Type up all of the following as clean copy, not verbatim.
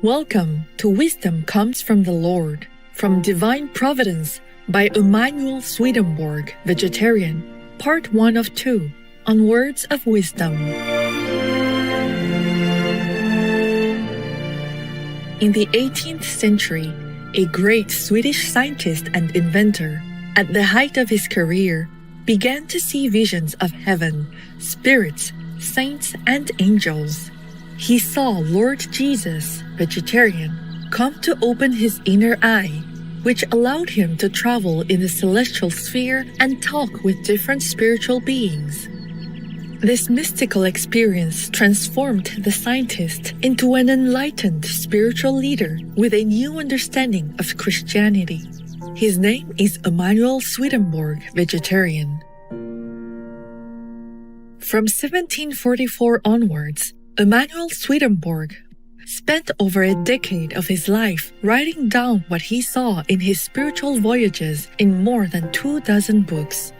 Welcome to Wisdom Comes from the Lord, from Divine Providence by Emanuel Swedenborg, Vegetarian, Part 1 of 2, on Words of Wisdom. In the 18th century, a great Swedish scientist and inventor, at the height of his career, began to see visions of heaven, spirits, saints, and angels. He saw Lord Jesus, vegetarian, come to open his inner eye, which allowed him to travel in the celestial sphere and talk with different spiritual beings. This mystical experience transformed the scientist into an enlightened spiritual leader with a new understanding of Christianity. His name is Emanuel Swedenborg, vegetarian. From 1744 onwards, Emanuel Swedenborg spent over a decade of his life writing down what he saw in his spiritual voyages in more than 24 books.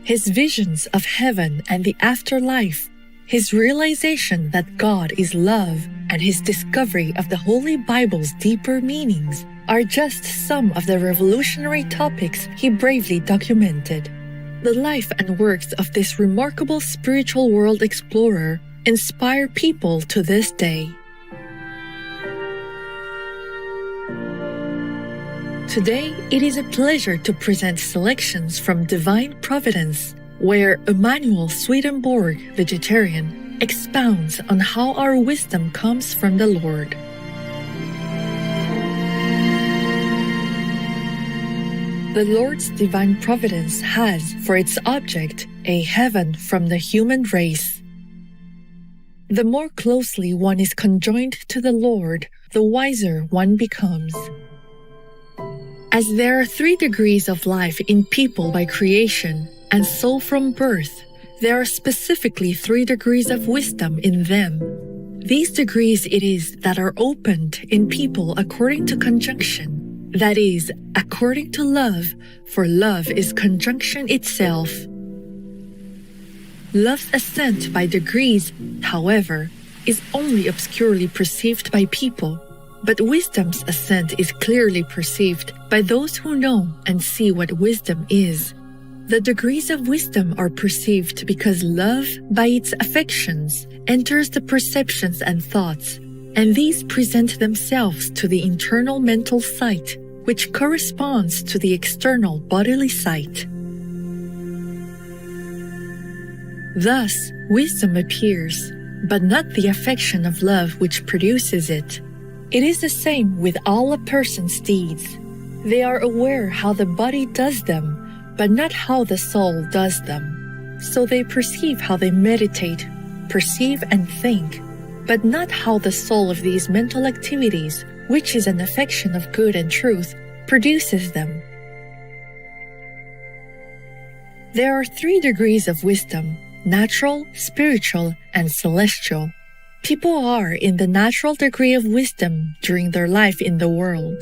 His visions of heaven and the afterlife, his realization that God is love, and his discovery of the Holy Bible's deeper meanings are just some of the revolutionary topics he bravely documented. The life and works of this remarkable spiritual world explorer inspire people to this day. Today, it is a pleasure to present selections from Divine Providence, where Emanuel Swedenborg, vegetarian, expounds on how our wisdom comes from the Lord. The Lord's divine providence has for its object a heaven from the human race. The more closely one is conjoined to the Lord, the wiser one becomes. As there are 3 degrees of life in people by creation, and so from birth, there are specifically 3 degrees of wisdom in them. These degrees it is that are opened in people according to conjunction. That is, according to love, for love is conjunction itself. Love's ascent by degrees, however, is only obscurely perceived by people, but wisdom's ascent is clearly perceived by those who know and see what wisdom is. The degrees of wisdom are perceived because love, by its affections, enters the perceptions and thoughts, and these present themselves to the internal mental sight, which corresponds to the external bodily sight. Thus, wisdom appears, but not the affection of love which produces it. It is the same with all a person's deeds. They are aware how the body does them, but not how the soul does them. So they perceive how they meditate, perceive and think, but not how the soul of these mental activities, which is an affection of good and truth, produces them. There are 3 degrees of wisdom: natural, spiritual, and celestial. People are in the natural degree of wisdom during their life in the world.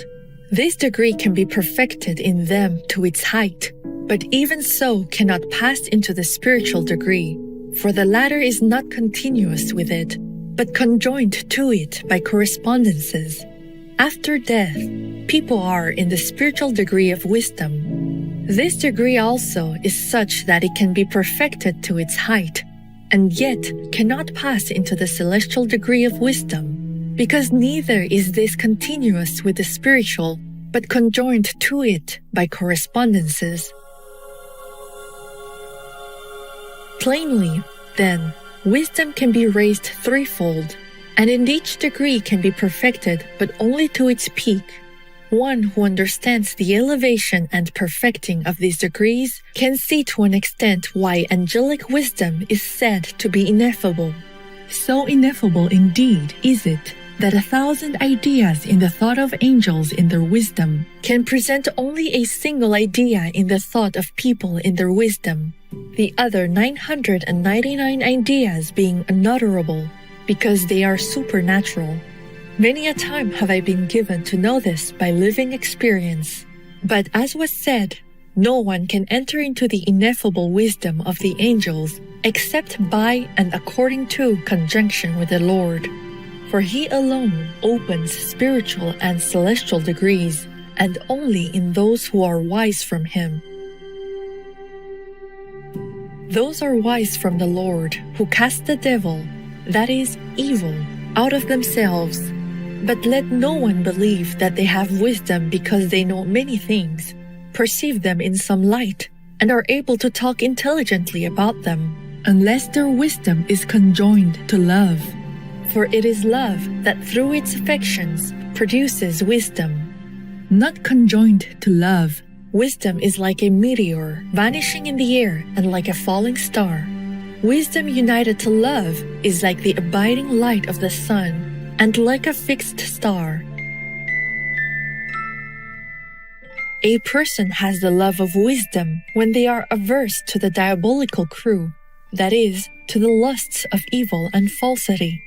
This degree can be perfected in them to its height, but even so cannot pass into the spiritual degree, for the latter is not continuous with it, but conjoined to it by correspondences. After death, people are in the spiritual degree of wisdom. This degree also is such that it can be perfected to its height, and yet cannot pass into the celestial degree of wisdom, because neither is this continuous with the spiritual, but conjoined to it by correspondences. Plainly, then, wisdom can be raised threefold, and in each degree can be perfected, but only to its peak. One who understands the elevation and perfecting of these degrees can see to an extent why angelic wisdom is said to be ineffable. So ineffable indeed is it that 1,000 ideas in the thought of angels in their wisdom can present only a single idea in the thought of people in their wisdom, the other 999 ideas being unutterable, because they are supernatural. Many a time have I been given to know this by living experience. But as was said, no one can enter into the ineffable wisdom of the angels except by and according to conjunction with the Lord. for He alone opens spiritual and celestial degrees, and only in those who are wise from Him. Those are wise from the Lord, who cast the devil, that is, evil, out of themselves. But let no one believe that they have wisdom because they know many things, perceive them in some light, and are able to talk intelligently about them, unless their wisdom is conjoined to love. For it is love that through its affections produces wisdom. Not conjoined to love, wisdom is like a meteor vanishing in the air and like a falling star. Wisdom united to love is like the abiding light of the sun and like a fixed star. A person has the love of wisdom when they are averse to the diabolical crew, that is, to the lusts of evil and falsity.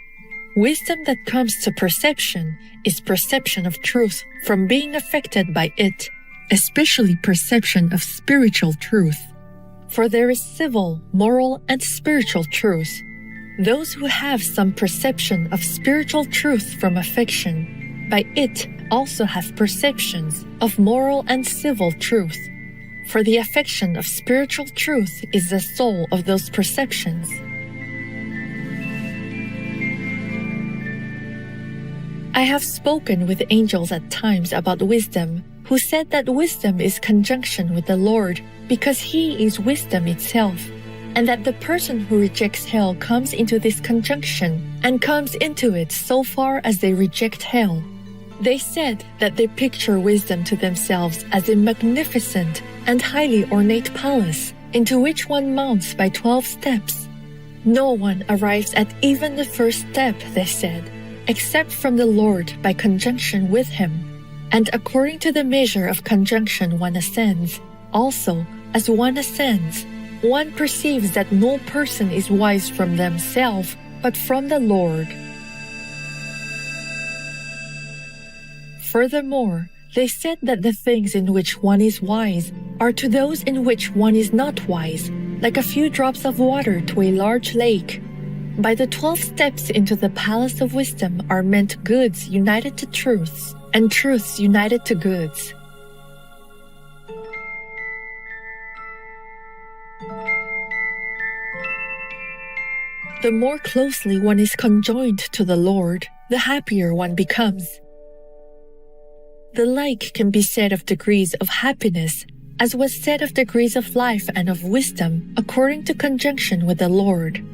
Wisdom that comes to perception is perception of truth from being affected by it, especially perception of spiritual truth. For there is civil, moral, and spiritual truth. Those who have some perception of spiritual truth from affection, by it also have perceptions of moral and civil truth. For the affection of spiritual truth is the soul of those perceptions. I have spoken with angels at times about wisdom, who said that wisdom is conjunction with the Lord because He is wisdom itself, and that the person who rejects hell comes into this conjunction and comes into it so far as they reject hell. They said that they picture wisdom to themselves as a magnificent and highly ornate palace into which one mounts by 12 steps. No one arrives at even the first step, they said, except from the Lord by conjunction with Him. And according to the measure of conjunction one ascends, also as one ascends, one perceives that no person is wise from themselves, but from the Lord. Furthermore, they said that the things in which one is wise are to those in which one is not wise, like a few drops of water to a large lake. By the 12 steps into the palace of wisdom are meant goods united to truths, and truths united to goods. The more closely one is conjoined to the Lord, the happier one becomes. The like can be said of degrees of happiness, as was said of degrees of life and of wisdom, according to conjunction with the Lord.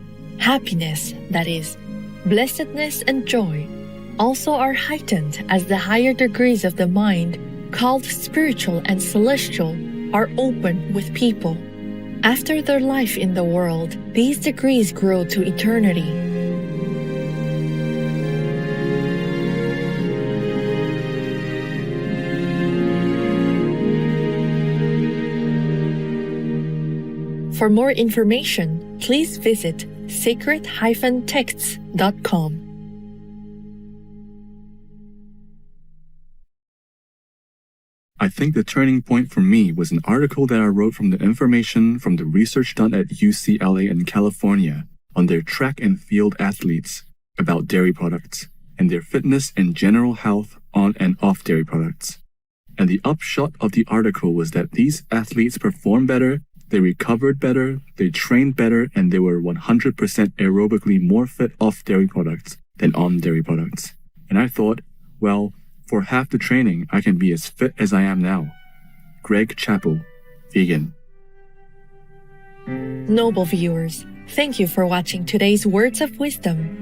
Happiness, that is, blessedness and joy, also are heightened as the higher degrees of the mind, called spiritual and celestial, are open with people. After their life in the world, these degrees grow to eternity. For more information, please visit sacred-texts.com. I think the turning point for me was an article that I wrote from the information from the research done at UCLA in California on their track and field athletes about dairy products and their fitness and general health on and off dairy products. And the upshot of the article was that these athletes performed better, they recovered better, they trained better, and they were 100% aerobically more fit off dairy products than on dairy products. And I thought, well, for half the training, I can be as fit as I am now. Greg Chappell, vegan. Noble viewers, thank you for watching today's Words of Wisdom.